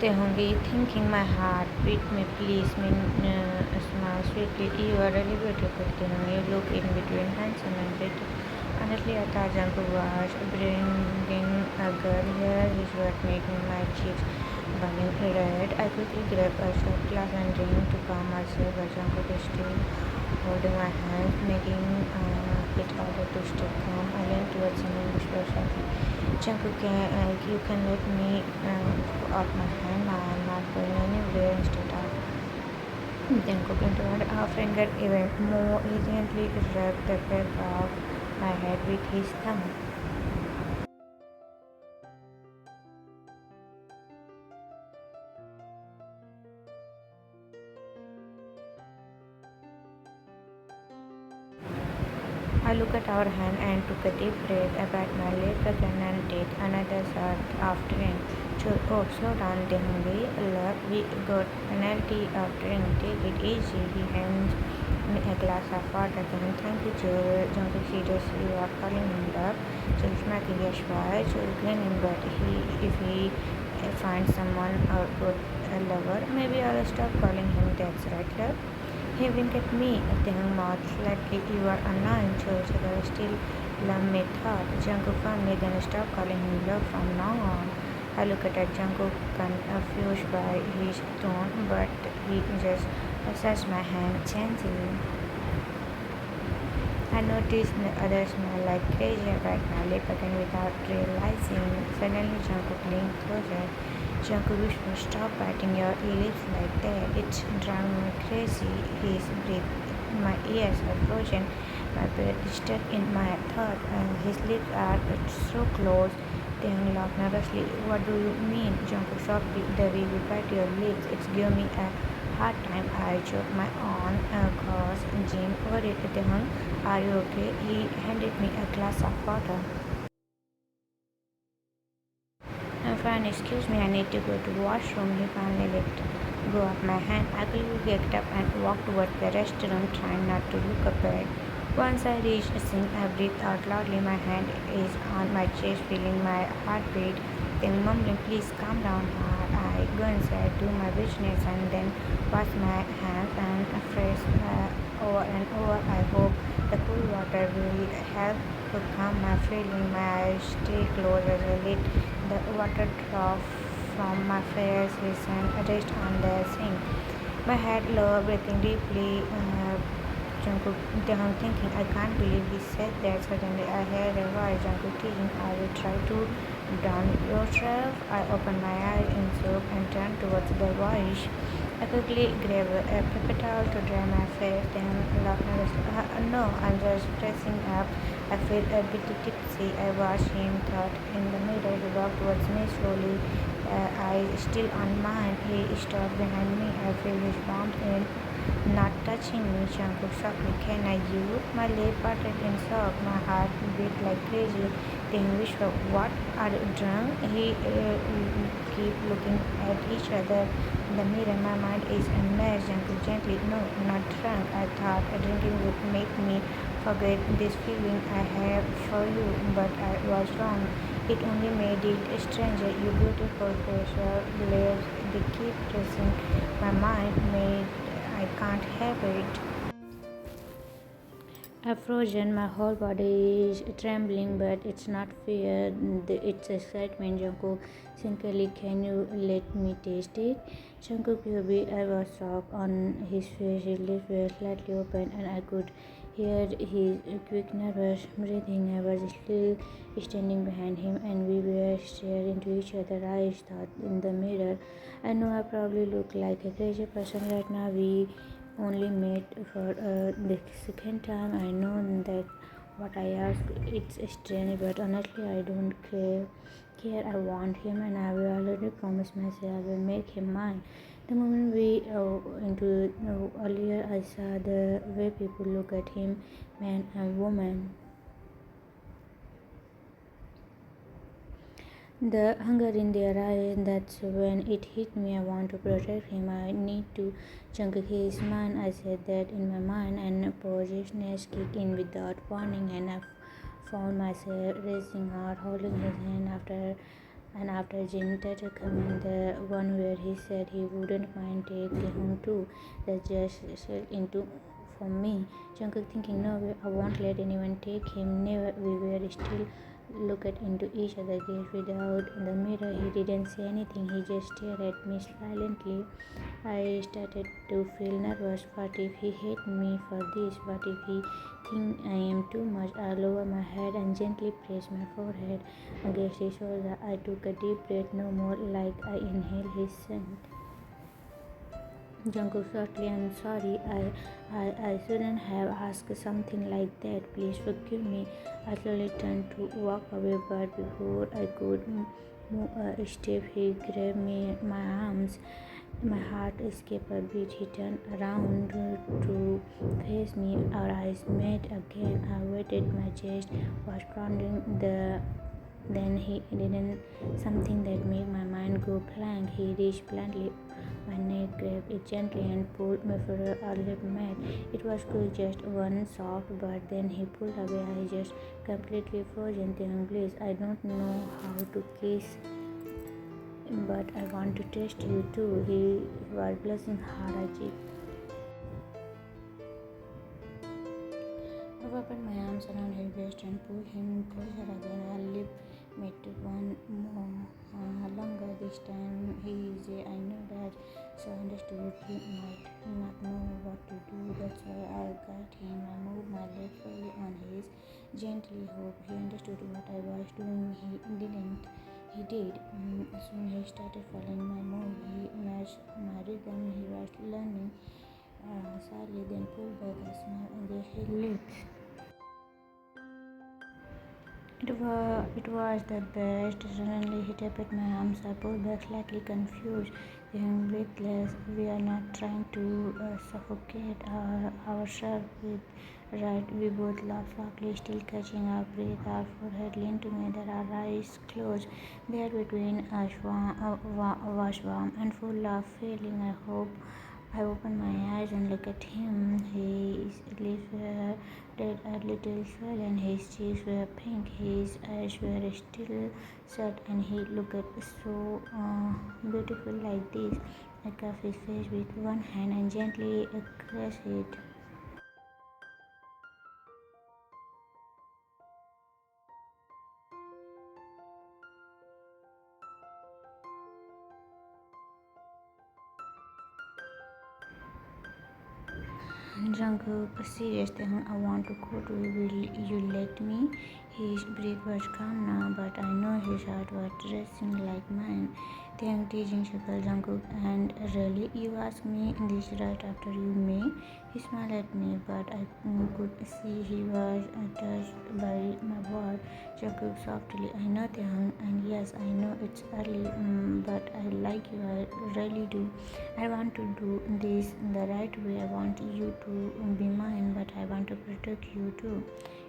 कहूँगी, thinking my heart beat me, please me, smile sweetly. You are really beautiful. कहूँगी, look in between handsome and pretty. Honestly, I thought Jungkook was bringing a girl here. His word making my cheeks burning red. I quickly grabbed a shot glass and drank to calm myself, but Jungkook is still holding my hand, making it harder to stay calm. I leaned towards him and whispered softly, Jungkook, you can let me go out my hand. I am not going anywhere. Instead of Jungkook interrupted, our friend got even more. He gently rubbed the back of my head with his thumb. I looked at our hand and took a deep breath, about my lip again and did another shot of drink. Slow down, Dengue. Look, we got penalty of drink. Take it easy. He hands me a glass of water. Then thank you, Joe. Jungkook serious. You are calling him love. Joe smacking yes, why? Joe grinning, but if he finds someone or good a lover, maybe I'll stop calling him. That's right, love. He winked at me, then mouth slightly. You are annoying, George. I still love me thought. Jungkook firmly, then stop calling him love from now on. I looked at Jungkook, confused by his tone, but he just massaged my hand gently. I noticed the others smell like crazy about my lip again without realizing. Suddenly, Jungkook leaned closer. Jungkook whispered, stop biting your lips like that. It's driving me crazy. His breath in my ears are frozen. My breath is stuck in my throat, and his lips are so close. They laughed nervously. What do you mean? Jungkook softly. The way you bite your lips, it's giving me a hard time. I choked my own cause. Jin worried. Are you okay? He handed me a glass of water. Fine, excuse me, I need to go to the washroom. He finally let go of my hand. I quickly get up and walked towards the restaurant, trying not to look back. Once I reached the sink, I breathed out loudly. My hand is on my chest, feeling my heartbeat. Then mumbling, please calm down. I go inside, do my business, and then wash my hands and fresh over and over. I hope the cool water will help to calm my feeling. My eyes stay closed as I let the water drop from my face and rest on the sink. My head low, breathing deeply. Jungkook, I'm thinking, I can't believe he said that. Suddenly, I heard a voice. Jungkook teasing, I will try to drown yourself. I opened my eyes in shock and turned towards the voice. I quickly grabbed a paper towel to dry my face, then laughed nervously. No, I'm just pressing up. I feel a bit tipsy. I watched him thought in the mirror. He walked towards me slowly, eyes still on mine. He stopped behind me. I feel his palm in not touching me. Jungkook softly, can I you? My lip parted in shock. My heart beat like crazy. Then we whispered, what? Are you drunk? He keep looking at each other in the mirror. My mind is a mess. Jungkook gently, no, not drunk. I thought drinking would make me forget this feeling I have for you, but I was wrong. It only made it stranger. You beautiful facial layers, they keep pressing my mind, made I can't have it. I've frozen, my whole body is trembling, but it's not fear, it's excitement. Jungkook, sincerely, can you let me taste it? Jungkook, baby, I was shocked on his face. His lips were slightly open, and I could hear his quick, nervous breathing. I was still standing behind him, and we were staring into each other's eyes, thought in the mirror. I know I probably look like a crazy person right now. We only met for the second time. I know that what I ask it's strange, but honestly I don't care. I want him, and I will already promised myself I will make him mine. The moment we into earlier, I saw the way people look at him, man and woman. The hunger in their eyes, that's when it hit me. I want to protect him. I need to chunk his mind. I said that in my mind, and possessiveness kicked in without warning, and I found myself racing out, holding his hand after And after gentle comment, the one where he said he wouldn't mind take him too, that just slid into for me. Jungkook thinking, no way, I won't let anyone take him. Never. We were still looked into each other's gaze without the mirror. He didn't say anything. He just stared at me silently. I started to feel nervous. What if he hate me for this? What if he think I am too much? I lowered my head and gently pressed my forehead against his shoulder. I took a deep breath, no more, like I inhaled his scent. Jungkook shortly, I'm sorry. I shouldn't have asked something like that. Please forgive me. I slowly turned to walk away, but before I could move a step, he grabbed me my arms. My heart escaped a beat. He turned around to face me. Our eyes met again. I waited. My chest was pounding. Then he did something that made my mind go blank. He reached bluntly my neck, grabbed it gently, and pulled me for a lip mat. It was good, just one soft, but then he pulled away. I just completely frozen. Then, please, I don't know how to kiss, but I want to taste you too. He was blushing hard. I cheeked. I opened my arms around his waist and pulled him closer again. Our lip met one more longer. This time he said, I know that, so I understood he might not know what to do. That's why I got him. I moved my leg slowly on his, gently hope he understood what I was doing. He didn't. He did. Soon he started following my move. He matched my rhythm. He was learning sadly, then pulled back a smile and gave his lips. It was the best. Suddenly he tapped my arms. I pulled back slightly confused, then breathless. We are not trying to suffocate ourselves with right. We both laughed softly, still catching our breath. Our forehead leaned together, our eyes closed. There between us was warm and full of feeling. I opened my eyes and looked at him. His lips were red, a little swollen. His cheeks were pink. His eyes were still shut, and he looked so beautiful like this. I cuffed his face with one hand and gently caressed it. Jungkook, serious thing, I want to go to. Will you let me? His breath was calm now, but I know his heart was racing like mine. Thank teasing chuckle Jungkook, and really, you asked me this right after you me? He smiled at me, but I could see he was touched by my word. Jungkook softly, I know Taehyung, and yes, I know it's early, but I like you, I really do. I want to do this the right way. I want you to be mine, but I want to protect you too.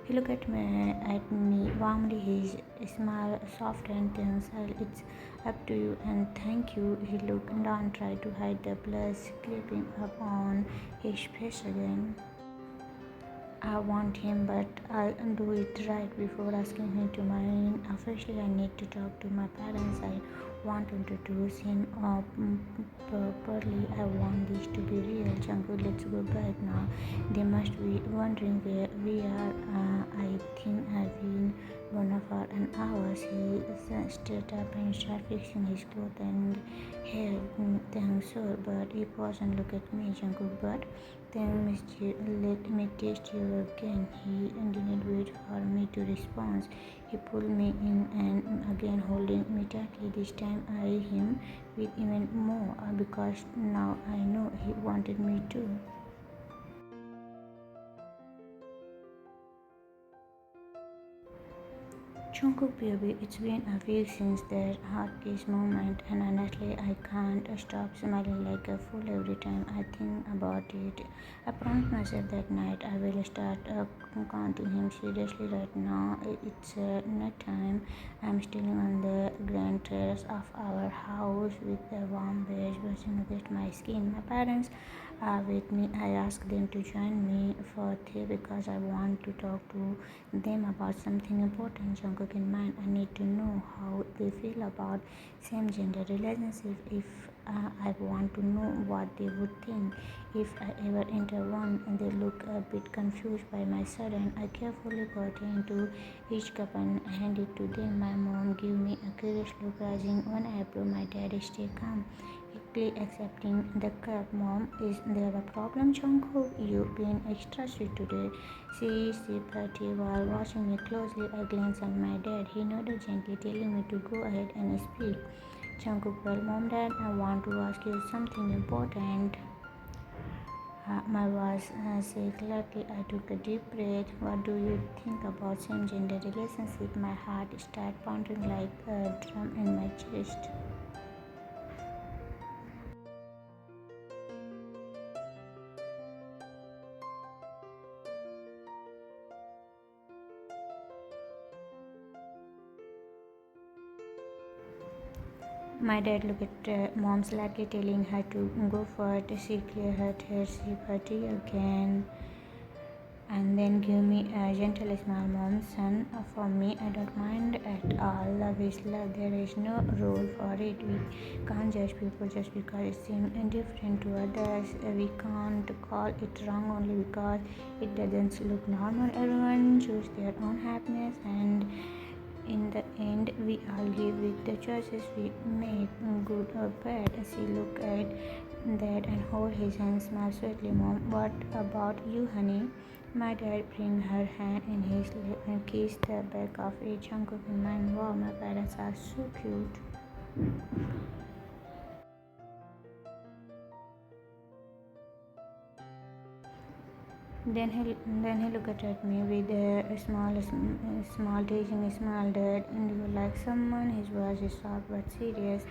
He looked at me warmly, his smile softened and said, it's up to you and thank you. He looked down, tried to hide the blood creeping up on his face again. I want him, but I'll do it right before asking him to marry. Officially, I need to talk to my parents. I want to introduce him properly. I want this to be real. Jungkook, let's go back now. They must be wondering where we are. I think I've been gone for an hour. He stood up and started fixing his clothes and hair. Thanks, sir. But he paused and looked at me. Jungkook, but then let me taste you again. He didn't wait for me to respond. He pulled me in and again holding me tightly. This time I eyed him with even more because now I know he wanted me to. Jungkook baby, it's been a week since that hot kiss moment, and honestly, I can't stop smiling like a fool every time I think about it. I promised myself that night I will start counting him seriously. Right now, it's night time. I'm standing on the grand terrace of our house with the warm breeze brushing against my skin. My parents with me. I asked them to join me for tea because I want to talk to them about something important. Jungkook in mind, I need to know how they feel about same-gender relationships. If I want to know what they would think if I ever enter one. And they look a bit confused by my sudden. I carefully got into each cup and handed it to them. My mom gave me a curious look, raising one eyebrow. My dad stayed calm, quickly accepting the cup. Mom, is there a problem, Jungkook? You've been extra sweet today. She sipped her tea while watching me closely. I glanced at my dad. He nodded gently, telling me to go ahead and speak. Jungkook, well, Mom, Dad, I want to ask you something important. My voice said gladly. I took a deep breath. What do you think about same-gender relationship? My heart started pounding like a drum in my chest. My dad looked at Mom slightly, telling her to go for it. She cleared her tears, sipped her tea again, and then give me a gentle smile. Mom, son, for me, I don't mind at all. Love is love. There is no rule for it. We can't judge people just because it seems indifferent to others. We can't call it wrong only because it doesn't look normal. Everyone chooses their own happiness, and in the end, we all live with the choices we make, good or bad. She looked at Dad and hold his hand, smiled sweetly. Mom, what about you, honey? My dad bring her hand in his lap and kissed the back of a chunk of mine. Wow, my parents are so cute. Then he looked at me with a small teasing smile. Dad, and you like someone? His voice is soft but serious.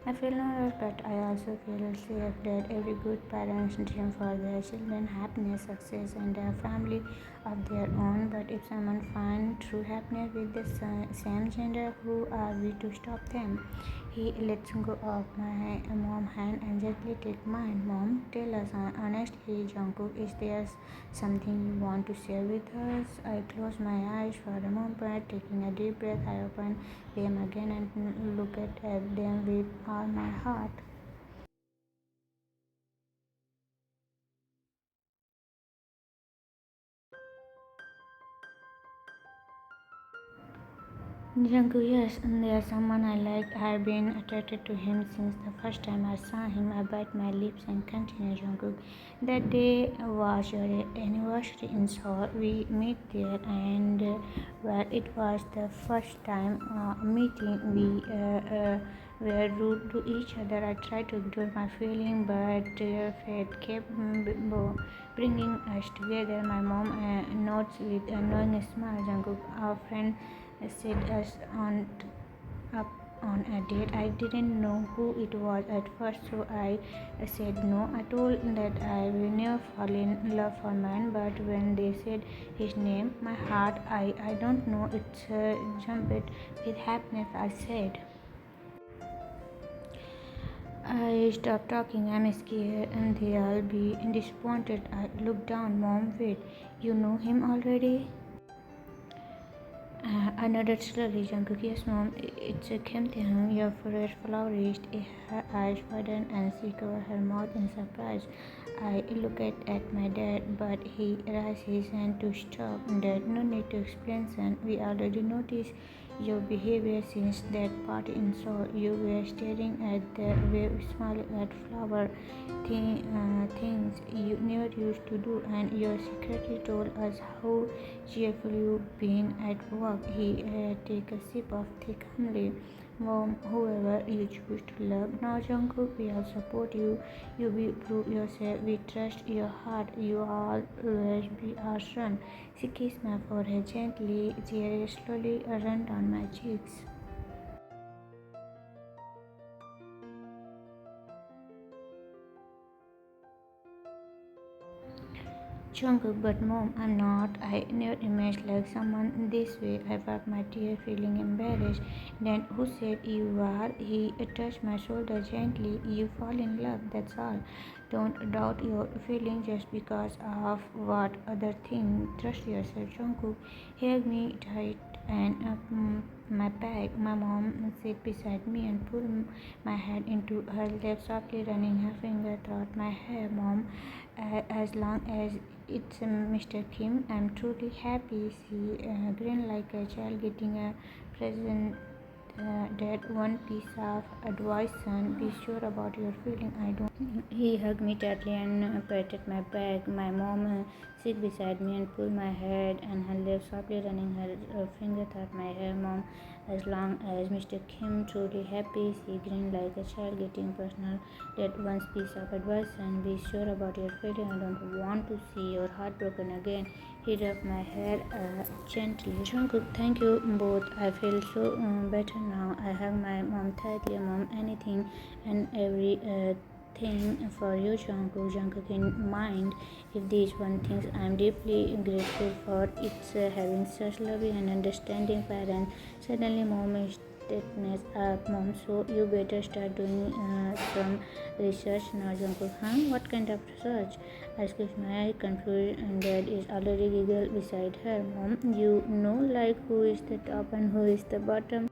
I feel nervous, but I also feel safe. That every good parent's dream for their children happiness, success, and a family of their own. But if someone finds true happiness with the same gender, who are we to stop them? He lets go of my mom's hand and gently take mine. Mom, tell us honestly, Jungkook, is there something you want to share with us? I closed my eyes for a moment, taking a deep breath. I opened them again and looked at them with all my heart. Janku, yes, and there's someone I like. I've been attracted to him since the first time I saw him. I bite my lips and continue, Jungkook. That day was your anniversary in Seoul. We met there, and well, it was the first time meeting. We were rude to each other. I tried to ignore my feeling, but fate kept bringing us together. My mom nods with a knowing smile. Jungkook, our friend set us up on a date. I didn't know who it was at first, so I said no. I told that I will never fall in love for man, but when they said his name, my heart, I don't know, it jumped with happiness. I said, I stopped talking. I'm scared, and they'll be disappointed. I looked down. Mom, wait, you know him already? I nodded slowly. Jungkook, yes, Mom, it's Kim Tae-hung, your favorite florist. Her eyes widened and she covered her mouth in surprise. I looked at my dad, but he raised his hand to stop. Dad, no need to explain, son. We already noticed your behavior since that party in Seoul. You were staring at the wave, smiling at flower things you never used to do, and your secretary told us how cheerful you've been at work. He take a sip of tea calmly. Mom, whoever you choose to love, now Jungkook, we all support you. You will prove yourself. We trust your heart. You always be our son. She kissed my forehead gently. Tears slowly ran down my cheeks. Jungkook, but mom, I'm not. I never imagined like someone this way. I wiped my tear, feeling embarrassed. Then who said you are? He touched my shoulder gently. You fall in love, that's all. Don't doubt your feelings just because of what other thing. Trust yourself, Jungkook. Hug me tight and my back. My mom sat beside me and pulled my head into her lap, softly running her finger through my hair. Mom, as long as it's Mr. Kim, I'm truly happy. She grinned like a child getting a present. Dad, one piece of advice, son. Be sure about your feeling. I don't. He hugged me tightly and patted my back. My mom sat beside me and pulled my head and her lips softly running her finger through my hair. Mom, as long as Mr. Kim truly happy, she grinned like a child getting personal. That one piece of advice, and be sure about your feeling. I don't want to see your heart broken again. He rubbed my hair gently. Jungkook, thank you both. I feel so better now. I hug my mom tightly. Mom, anything and every thing for you, Jungkook. Jungkook in mind. If these one things I'm deeply grateful for, it's having such lovely and understanding parents. Suddenly, mom is thickness up, mom. So you better start doing some research now, Jungkook. Huh? What kind of research? I squeezed my eye, confused, and dad is already giggle beside her. Mom, you know like who is the top and who is the bottom.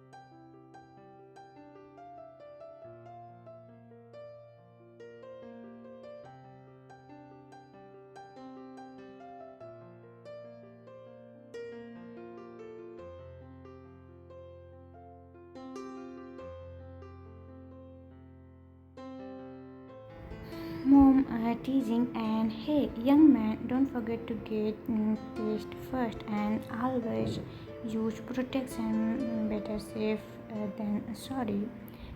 Mom, teasing, and hey, young man, don't forget to get test first and always use protection. Better safe than sorry.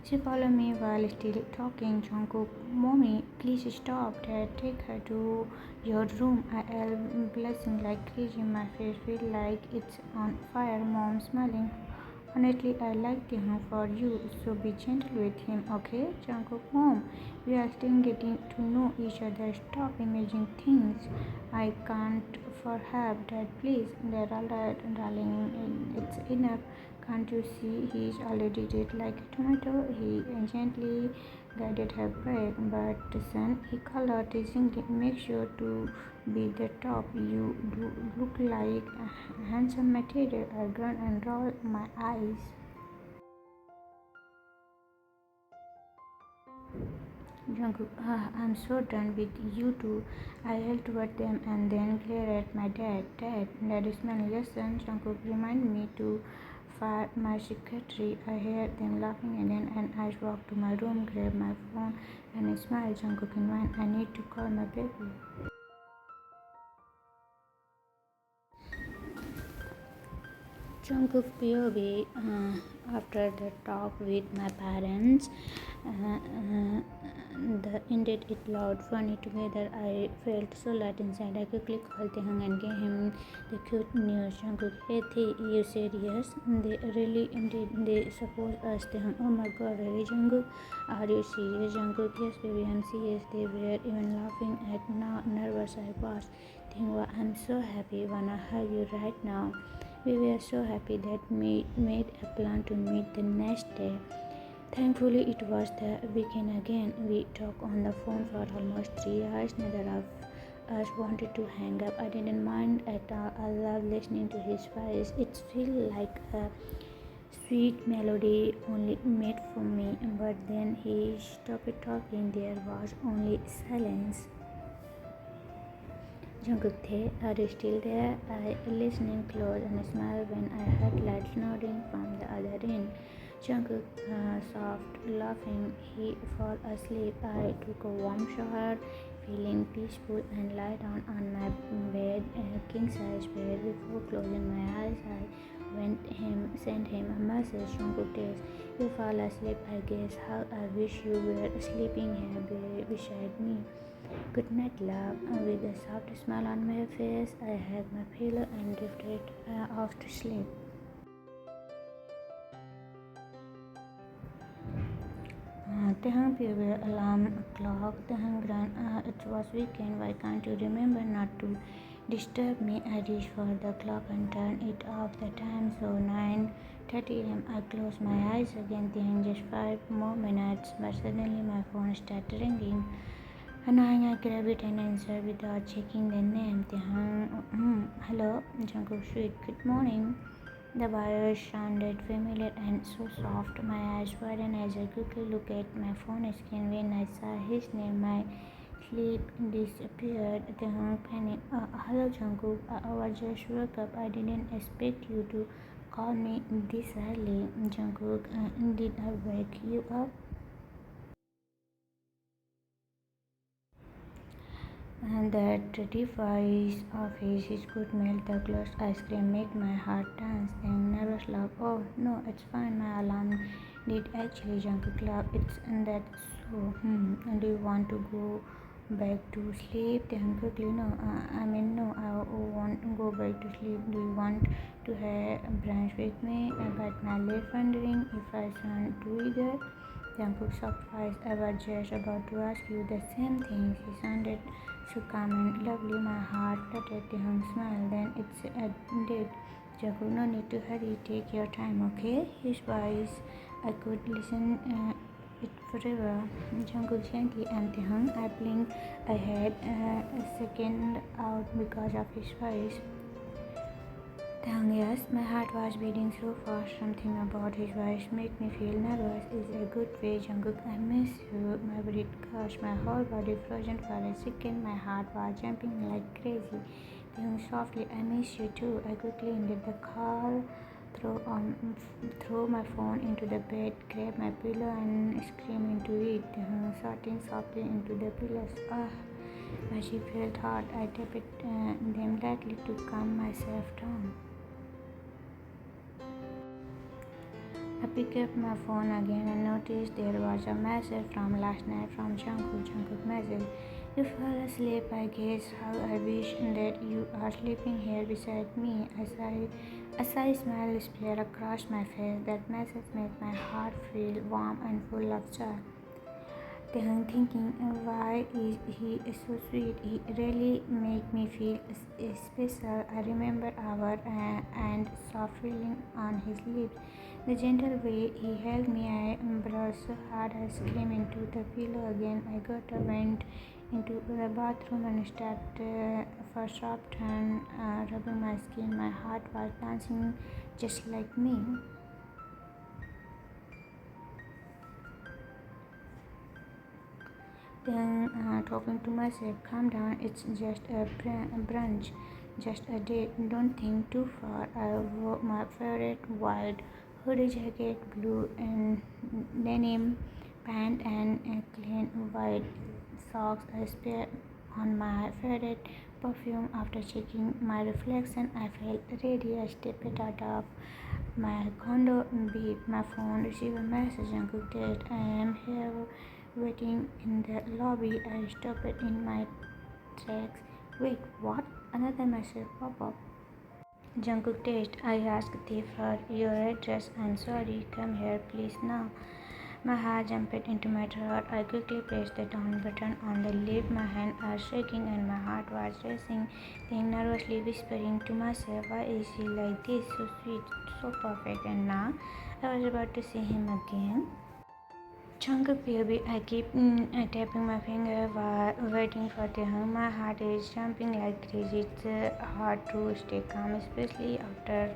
She followed me while still talking. Jungkook, mommy, please stop. Dad, take her to your room. I am blushing like crazy. My face feels like it's on fire. Mom, smiling. Honestly, I like him for you, so be gentle with him, okay? Jungkook, mom, we are still getting to know each other. Stop imagining things I can't for have. Dad, please. They're all right, darling. It's enough. Can't you see he's already red like a tomato? He gently guided her back, but son, he called her teasingly. Make sure to be the top. You do look like a handsome material. I grin and roll my eyes. Jungkook, I'm so done with you two. I held toward them and then glared at my dad. Dad is my lesson. Jungkook reminded me to fire my secretary. I heard them laughing again and I walked to my room, grabbed my phone and I smiled. Jungkook in mind, I need to call my baby. Jungkook POV after the talk with my parents. The ended it loud, funny together. I felt so light inside. I quickly called Taehyung and gave him the cute news. Jungkook, hey Tae, you said yes. They really did. They suppose us. Taehyung, oh my God, really, Jungkook? Are you serious, Jungkook? Yes, baby, I'm serious. They were even laughing at how nervous I was. Taehyung, I'm so happy. Wanna hug you right now. We were so happy that we made a plan to meet the next day. Thankfully, it was the weekend again. We talked on the phone for almost 3 hours. Neither of us wanted to hang up. I didn't mind at all. I loved listening to his voice. It felt like a sweet melody only made for me. But then he stopped talking. There was only silence. Jungkook, are you still there? I listening close and smiled when I heard light snoring from the other end. Jungkook soft laughing. He fell asleep. I took a warm shower, feeling peaceful, and lie down on my bed, a king size bed. Before closing my eyes, I sent him a message. Jungkook text, you fall asleep, I guess. How I wish you were sleeping here beside me. Good night, love. With a soft smile on my face, I hugged my pillow and drifted off to sleep. Tehang Pure alarm clock. Tehang Gran. It was weekend. Why can't you remember not to disturb me? I reached for the clock and turned it off. The time so 9:30 a.m. I closed my eyes again. Tehang just 5 more minutes. But suddenly my phone started ringing. And I grabbed it and answered without checking the name. Hello, Jungkook sweet. Good morning. The voice sounded familiar and so soft. My eyes widened as I quickly looked at my phone screen. When I saw his name, my sleep disappeared. Panic. Hello, Jungkook. I just woke up. I didn't expect you to call me this early. Jungkook, did I wake you up? And that device of his could melt the closed ice cream, make my heart dance. Then nervous laugh. Oh no, it's fine. My alarm did actually jump a clock. It's that so. And do you want to go back to sleep? Then quickly, no. No. I won't go back to sleep. Do you want to have brunch with me? But my left wondering if I sound too eager. Jungkook's soft voice. I was just about to ask you the same thing. He sounded so calm and lovely. My heart fluttered. Taehyung smiled. Then it's did. Jungkook, no need to hurry. Take your time, okay? His voice, I could listen it forever. Jungkook gently and Taehyung. I blinked. I had a second out because of his voice. Yes, my heart was beating so fast. Something about his voice made me feel nervous. Is a good way, Jungkook. I miss you. My breath crushed, my whole body frozen for a second. My heart was jumping like crazy. Saying softly, I miss you too. I quickly ended the call, throw my phone into the bed, grab my pillow and scream into it, shouting softly into the pillows. My cheek felt hot. I tapped them lightly to calm myself down. I picked up my phone again and noticed there was a message from last night from Jungkook. Jungkook message. You fell asleep, I guess. How I wish that you are sleeping here beside me. A sigh smile spread across my face. That message made my heart feel warm and full of joy. Then thinking, why is he so sweet? He really make me feel special. I remember our and soft feeling on his lips. The gentle way he held me, I embraced so hard I screamed into the pillow again. I got up, went into the bathroom and started for sharp turn, rubbing my skin. My heart was dancing just like me. Then talking to myself, calm down, it's just a brunch, just a date, don't think too far. I wore my favorite white hoodie jacket, blue and denim pant and a clean white socks. I sprayed on my favorite perfume. After checking my reflection, I felt ready. I stepped out of my condo, beat my phone, received a message and cooked it. I am here waiting in the lobby. I stopped in my tracks. Wait, what? Another message pop up. Jungkook text. I asked Thief for your address. I'm sorry. Come here, please now. My heart jumped into my throat. I quickly pressed the down button on the lift. My hands are shaking and my heart was racing. Then nervously whispering to myself, why is he like this? So sweet, so perfect. And now I was about to see him again. Jungkook baby, I keep tapping my finger while waiting for the hug. My heart is jumping like crazy. It's hard to stay calm, especially after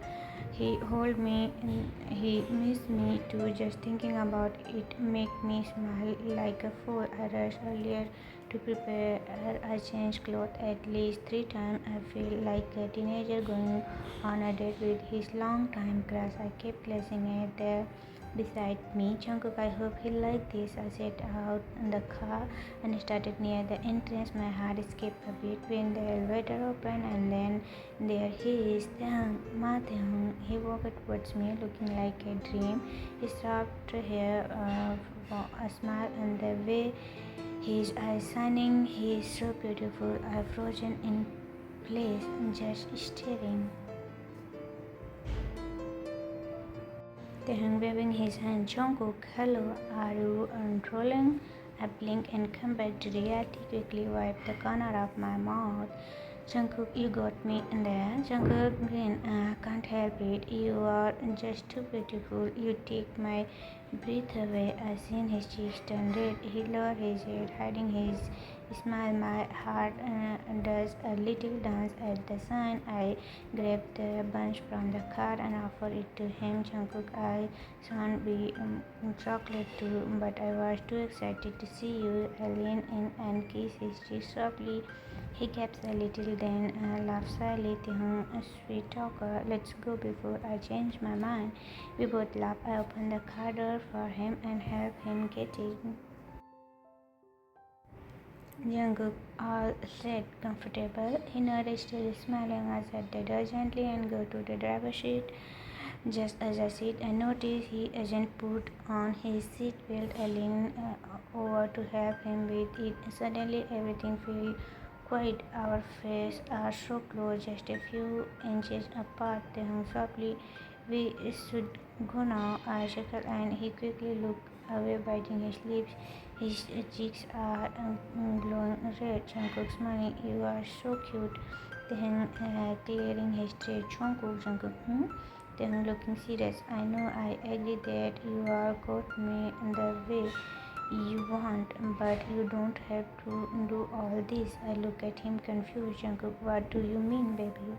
he hold me and he missed me too. Just thinking about it make me smile like a fool. I rushed earlier to prepare. I changed clothes at least 3 times. I feel like a teenager going on a date with his long-time crush. I kept glancing at the beside me. Jungkook, I hope he like this. I set out in the car and started near the entrance. My heart skipped a beat when the elevator opened and then there he is. Taehyung. He walked towards me looking like a dream. His soft hair, a smile and the way his eyes shining. He is so beautiful. I frozen in place, just staring. Taehyung waving his hand. Jungkook, hello, are you unrolling? I blink and come back to reality. Quickly wipe the corner of my mouth. Jungkook, you got me in there. Jungkook grin. Can't help it. You are just too beautiful. You take my breath away. I seen his cheeks turn red. He lowered his head, hiding his smile. My heart does a little dance at the sign. I grabbed the bunch from the car and offered it to him. Jungkook, I shan't be chocolate too, but I was too excited to see you. I leaned in and kissed his cheek softly. He gaps a little, then laughs slightly. Taehyung, sweet talker, let's go before I change my mind. We both laugh. I open the car door for him and help him get in. Jungkook, all set, comfortable. He nodded, still smiling. I shut the door gently and go to the driver's seat. Just as I sit, I notice he hasn't put on his seatbelt. I lean over to help him with it. Suddenly, everything feels quiet. Our faces are so close, just a few inches apart. They hung softly. We should go now. I chuckle and he quickly looked away, biting his lips. His cheeks are glowing red. Jungkook smiling. You are so cute. Then clearing his throat. Jungkook, Then looking serious. I know I agree that you are got me in the way you want, but you don't have to do all this. I look at him confused. Jungkook, what do you mean, baby?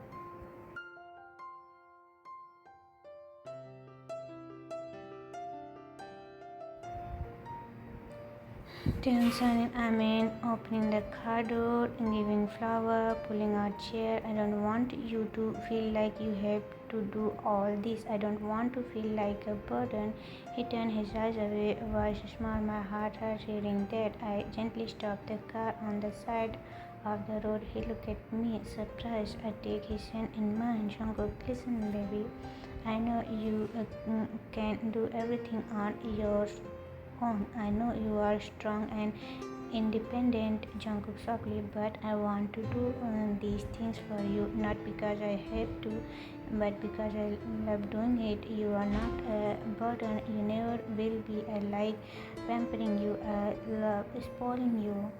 Tension, I mean, opening the car door, giving flower, pulling out chair. I don't want you to feel like you have to do all this. I don't want to feel like a burden. He turned his eyes away, voice small, my heart hurts hearing that. I gently stopped the car on the side of the road. He looked at me, surprised. I take his hand in mine. Jungkook, listen, baby. I know you can do everything on your own. I know you are strong and independent, Jungkook softly, but I want to do these things for you, not because I have to, but because I love doing it. You are not a burden. You never will be. I like pampering you. I love spoiling you.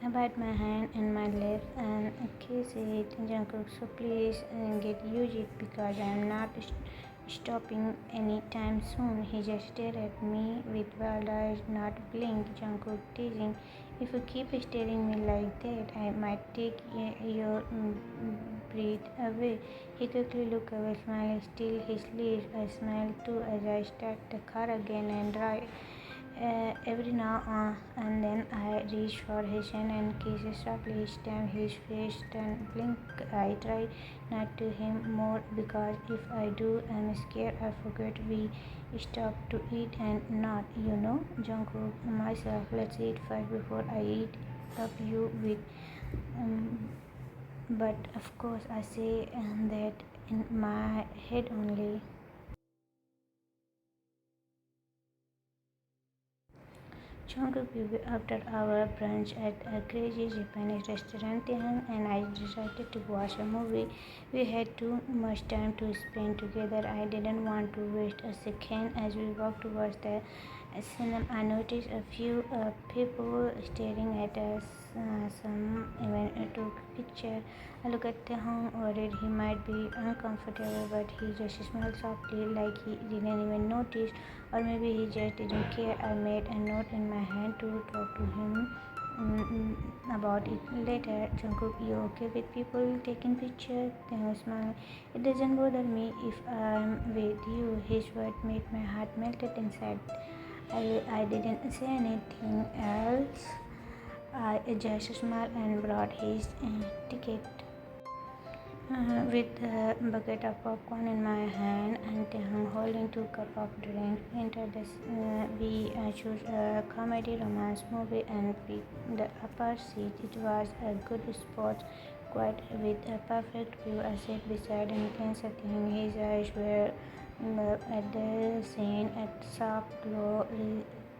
I bite my hand and my lips and kiss it. Jungkook, so please get used it because I am not stopping anytime soon. He just stared at me with wild eyes, not blink. Jungkook teasing. If you keep staring me like that, I might take your breath away. He quickly looked away, smiling. Still his lips. I smiled too as I start the car again and drive. Every now and then I reach for his hand and kiss softly. Stamp his face, turn blink. I try not to him more because if I do, I'm scared I forget we stop to eat and not, Jungkook myself. Let's eat first before I eat up you with. Um, but of course, I say that in my head only. Jungkook will be after our brunch at a crazy Japanese restaurant and I decided to watch a movie. We had too much time to spend together. I didn't want to waste a second. As we walked towards the cinema, I noticed a few people staring at us. Some even took picture. I looked at Taehyung, worried he might be uncomfortable, but he just smiled softly like he didn't even notice. Or maybe he just didn't care. I made a note in my hand to talk to him about it later. Jungkook, you okay with people taking pictures? Taehyung smiled. It doesn't bother me if I'm with you. His word made my heart melted inside. I didn't say anything else. I just smiled and brought his ticket. With a bucket of popcorn in my hand and holding two cups of drink, entered we chose a comedy romance movie and picked the upper seat. It was a good spot, quite with a perfect view. I sat beside him, glanced at him. His eyes were at the scene, at sharp glow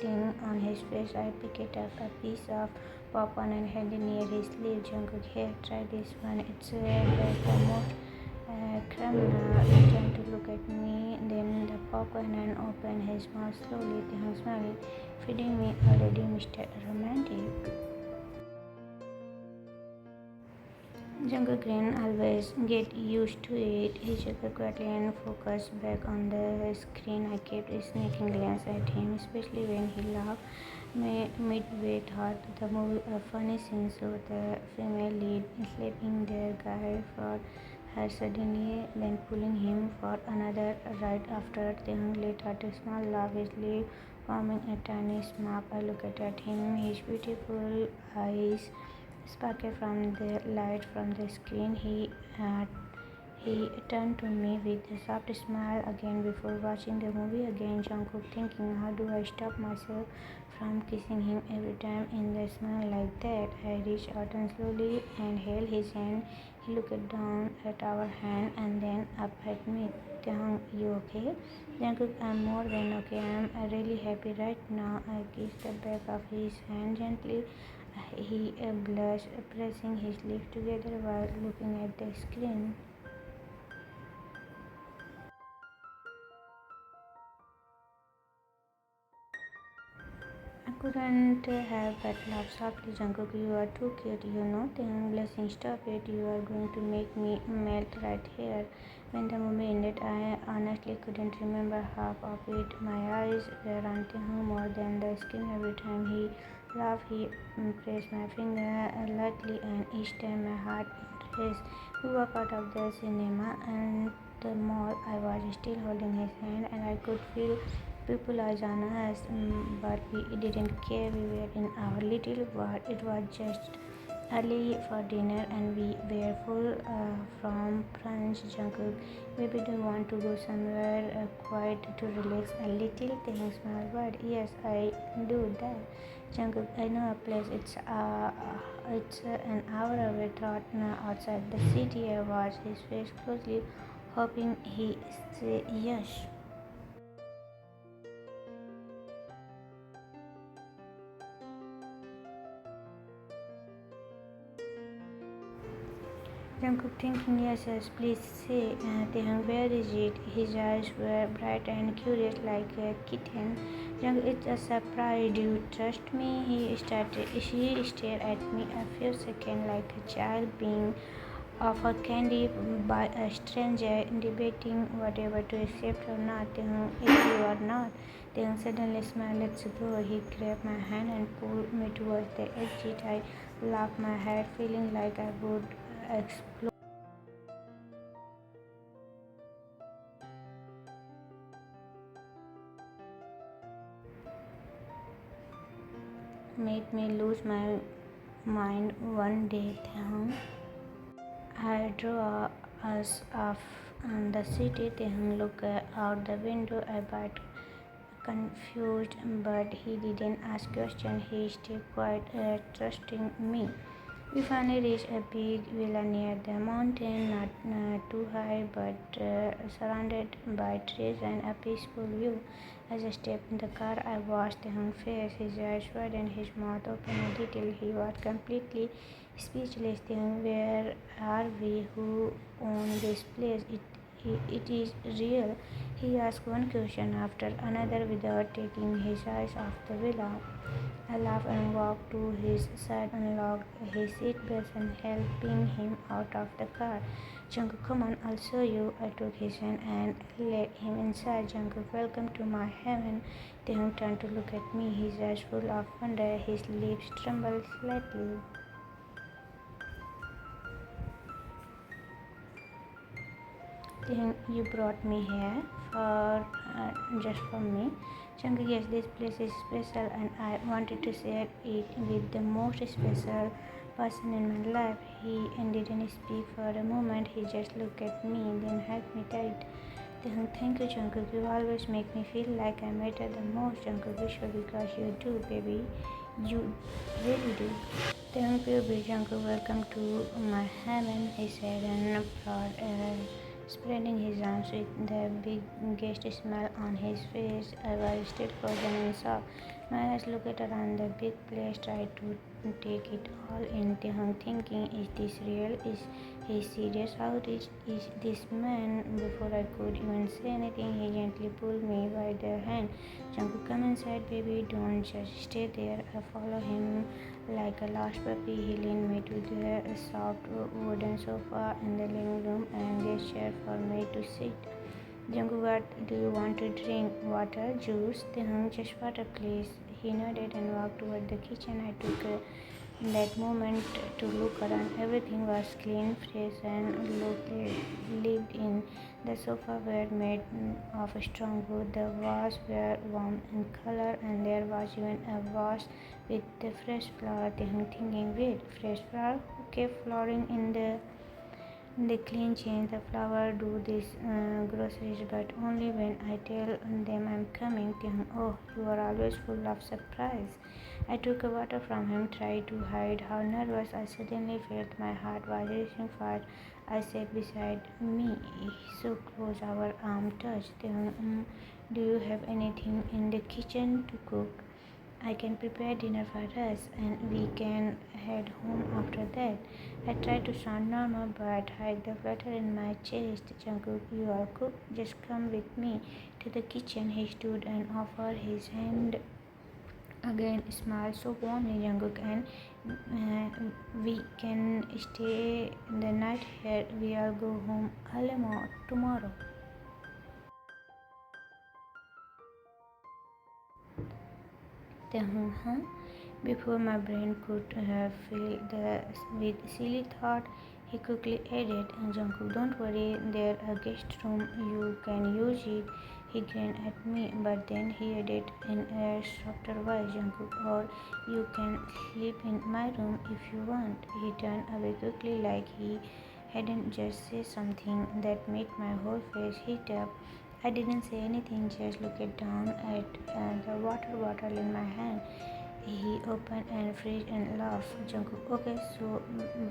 resting on his face. I picked up a piece of popcorn and held it near his lips. Jungkook, here, try this one. It's the most Kremna returned to look at me, then the popcorn and opened his mouth slowly, then smiling, feeding me already, Mr. Romantic. Jungle Green always get used to it. He chuckled quietly and focused back on the screen. I kept sneaking glance at him, especially when he laughed midway thought the movie a funny scene so the female lead slapping their guy for her suddenly, then pulling him for another right after. They let out a small laugh, his lip forming a tiny smirk. I looked at him, his beautiful eyes sparkled from the light from the screen. He turned to me with a soft smile again before watching the movie again. Jungkook thinking, how do I stop myself from kissing him every time in the smile like that? I reached out and slowly and held his hand. He looked down at our hand and then up at me. Taehyung, you okay? Jungkook, I'm more than okay. I'm really happy right now. I kissed the back of his hand gently. He blushed, pressing his lips together while looking at the screen. I couldn't help but laugh softly. Jungkook, you are too cute, you know. Then blessing, stop it. You are going to make me melt right here. When the movie ended, I honestly couldn't remember half of it. My eyes were on Taehyung more than the screen. Every time he laughed, he pressed my finger lightly, and each time my heart raced. We walked out of the cinema and the mall. I was still holding his hand, and I could feel people eyes on us, but we didn't care. We were in our little world. It was just early for dinner, and we were full from brunch. Jungkook, maybe do you want to go somewhere quiet to relax a little? Thanks, my word. Yes, I do that. Jungkook, I know a place. It's an hour away. Thought outside the city. I watched his face closely, hoping he say yes. Jungkook thinking, yes, yes, please say. Taehyung, where is it? His eyes were bright and curious like a kitten. Jungkook, it's a surprise. Do you trust me? She stared at me a few seconds like a child being offered candy by a stranger, debating whatever to accept or not. Taehyung, if you are not. Taehyung suddenly smiled. Let's go. He grabbed my hand and pulled me towards the exit. I laughed my head, feeling like I would explode. Made me lose my mind one day. I drew us off the city. Taehyung looked out the window a bit confused, but he didn't ask questions. He stayed quiet, trusting me. We finally reached a big villa near the mountain, not too high but surrounded by trees and a peaceful view. As I stepped in the car, I watched him face, his eyes wide and his mouth open a little. He was completely speechless. Thinking, where are we? Who own this place? It is real. He asked one question after another without taking his eyes off the villa. I laughed and walked to his side, unlocked his seatbelt and helping him out of the car. Jungkook, come on, I'll show you. I took his hand and led him inside. Jungkook, welcome to my heaven. Taehyung turned to look at me, his eyes full of wonder. His lips trembled slightly. Taehyung, you brought me here for just for me. Jungkook, yes, this place is special and I wanted to share it with the most special person in my life. He didn't speak for a moment. He just looked at me, then hugged me tight. Taehyung, thank you, Jungkook. You always make me feel like I matter the most. Jungkook, sure, because you do, baby. You really do. Thank you, Jungkook. Welcome to my heaven, he said, and spreading his arms with the biggest smile on his face. I was still frozen in shock. My eyes looked around the big place, tried to take it all in, thinking, is this real? Is he serious? How rich is this man? Before I could even say anything, he gently pulled me by the hand. Jungkook, come inside, baby. Don't just stay there. I follow him like a lost puppy. He leaned me to the soft wooden sofa in the living room and gestured for me to sit. Jungkook, what do you want to drink? Water? Juice? Just water, please. He nodded and walked toward the kitchen. I took that moment to look around. Everything was clean, fresh, and lived in. The sofa were made of strong wood. The walls were warm in color, and there was even a vase with the fresh flower. Thinking, wait, fresh flower? Who kept flowering in the clean change the flower do these groceries, but only when I tell them I'm coming. Oh, you are always full of surprise. I took a water from him, tried to hide how nervous I suddenly felt. My heart was racing fast. I sat beside me, so close our arm touched. Do you have anything in the kitchen to cook? I can prepare dinner for us and we can head home after that. I tried to sound normal but hide the flutter in my chest. Jungkook, you are cook. Just come with me to the kitchen. He stood and offered his hand again, smiled so warmly. Jungkook, and we can stay the night here. We'll go home early tomorrow. Huh? Before my brain could fill the with silly thought, he quickly added, Jungkook, don't worry, there's a guest room, you can use it. He grinned at me, but then he added in a softer voice, Jungkook, or you can sleep in my room if you want. He turned away quickly like he hadn't just said something that made my whole face heat up. I didn't say anything, just looked down at the water bottle in my hand. He opened and fridge and laughed. Jungkook, okay, so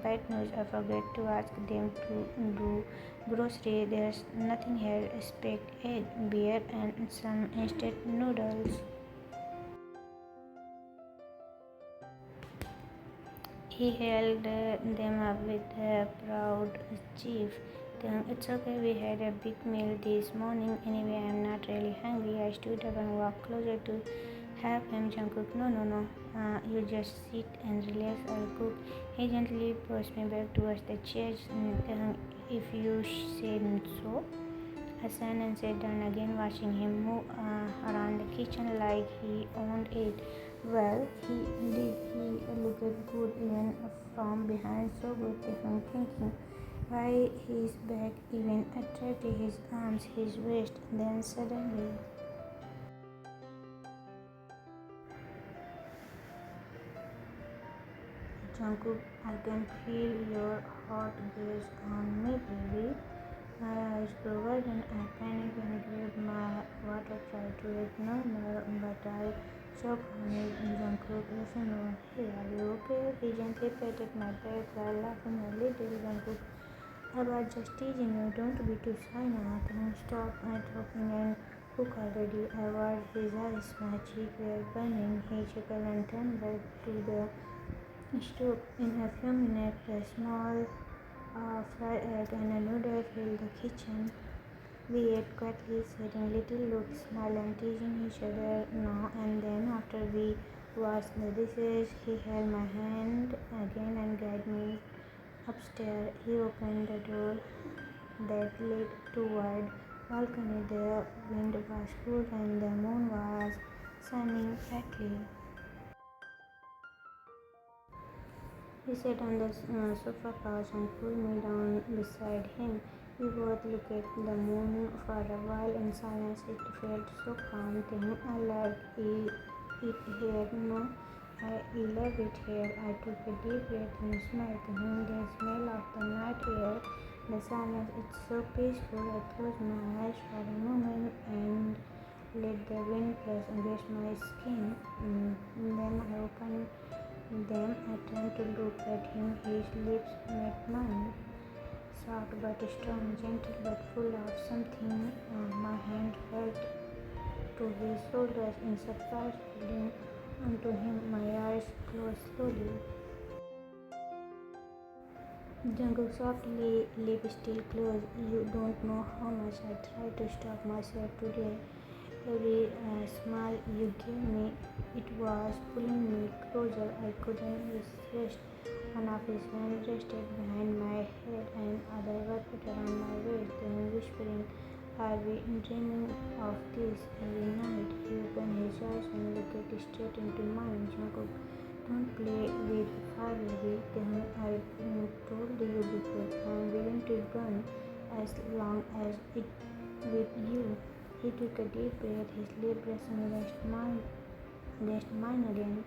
bad news. I forgot to ask them to do grocery. There's nothing here except egg, beer, and some instant noodles. He held them up with a proud chief. Then it's okay, we had a big meal this morning. Anyway, I'm not really hungry. I stood up and walked closer to help him. Jungkook, no. You just sit and relax. I'll cook. He gently pushed me back towards the chairs. If you say so. Hassan and sat down again, watching him move around the kitchen like he owned it. Well, he did. He looked good even from behind, so good. I'm thinking why his back even attracted his arms, his waist. Then suddenly, Jungkook, I can feel your hot gaze on me, baby. My eyes covered and I panicked and grabbed my water, tried to ignore her, but I choked on it. Jungkook, listen over here. Are you okay? He gently patted my back while laughing a little. Jungkook, I was just teasing you. Don't be too shy now. Then stop talking and cook already. I watched his eyes. My cheeks were burning. He chuckled and turned back to the stove. In a few minutes, a small fried egg and a noodle filled the kitchen. We ate quietly, sharing little looks, smiling and teasing each other now and then. After we washed the dishes, he held my hand again and guided me upstairs. He opened the door that led toward balcony. The wind was cool and the moon was shining brightly. He sat on the sofa couch and pulled me down beside him. We both looked at the moon for a while in silence. It felt so calm. Then I like it here. No, I love it here. I took a deep breath and smelled the smell of the night air, the silence. It's so peaceful. I closed my eyes for a moment and let the wind brush against my skin. Then I opened them. I turned to look at him. His lips met mine, soft but strong, gentle but full of something. My hand felt to his shoulders in surprise, feeling onto him, my eyes closed slowly. Jungkook softly, lip still closed. You don't know how much I tried to stop myself today. Every smile you gave me, it was pulling me closer. I couldn't resist. One of his hands rested behind my head and other wrapped around my waist, then whispering, "Are we dreaming of this every night?" He opened his eyes and looked straight into mine. Jungkook, don't play with fire, baby. Then I told you before, I'm willing to burn as long as it with you. He took a deep breath, his lip brushing against mine again.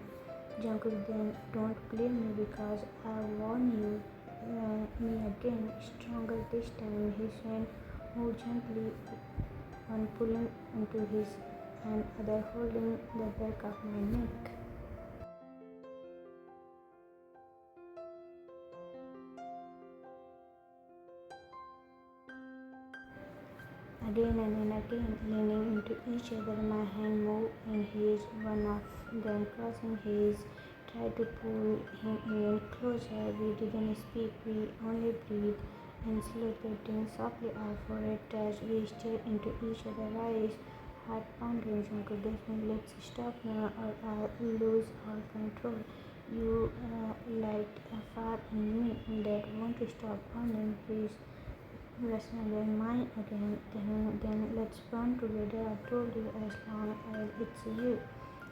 Jungkook, then don't blame me because I warn you. Me again, stronger this time. His hand moved gently, one pulling into his and other holding the back of my neck. Again and again, leaning into each other, my hand moved in his, one of them crossing his, tried to pull him even closer. We didn't speak, we only breathed and slow breathing softly our forehead touched. We stared into each other's eyes, heart pounding. Uncle Desmond, let's stop now or I'll lose all control. You light a fire in me that won't stop burning. Please resonate mine again. Then let's burn together. I told you as long as it's you.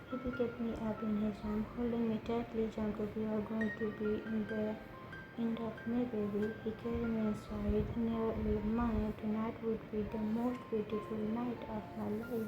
He picked me up in his arm, holding me tightly. Jungkook, you are going to be in the end of me, baby. He carried me inside. Never leave mine. Tonight would be the most beautiful night of my life.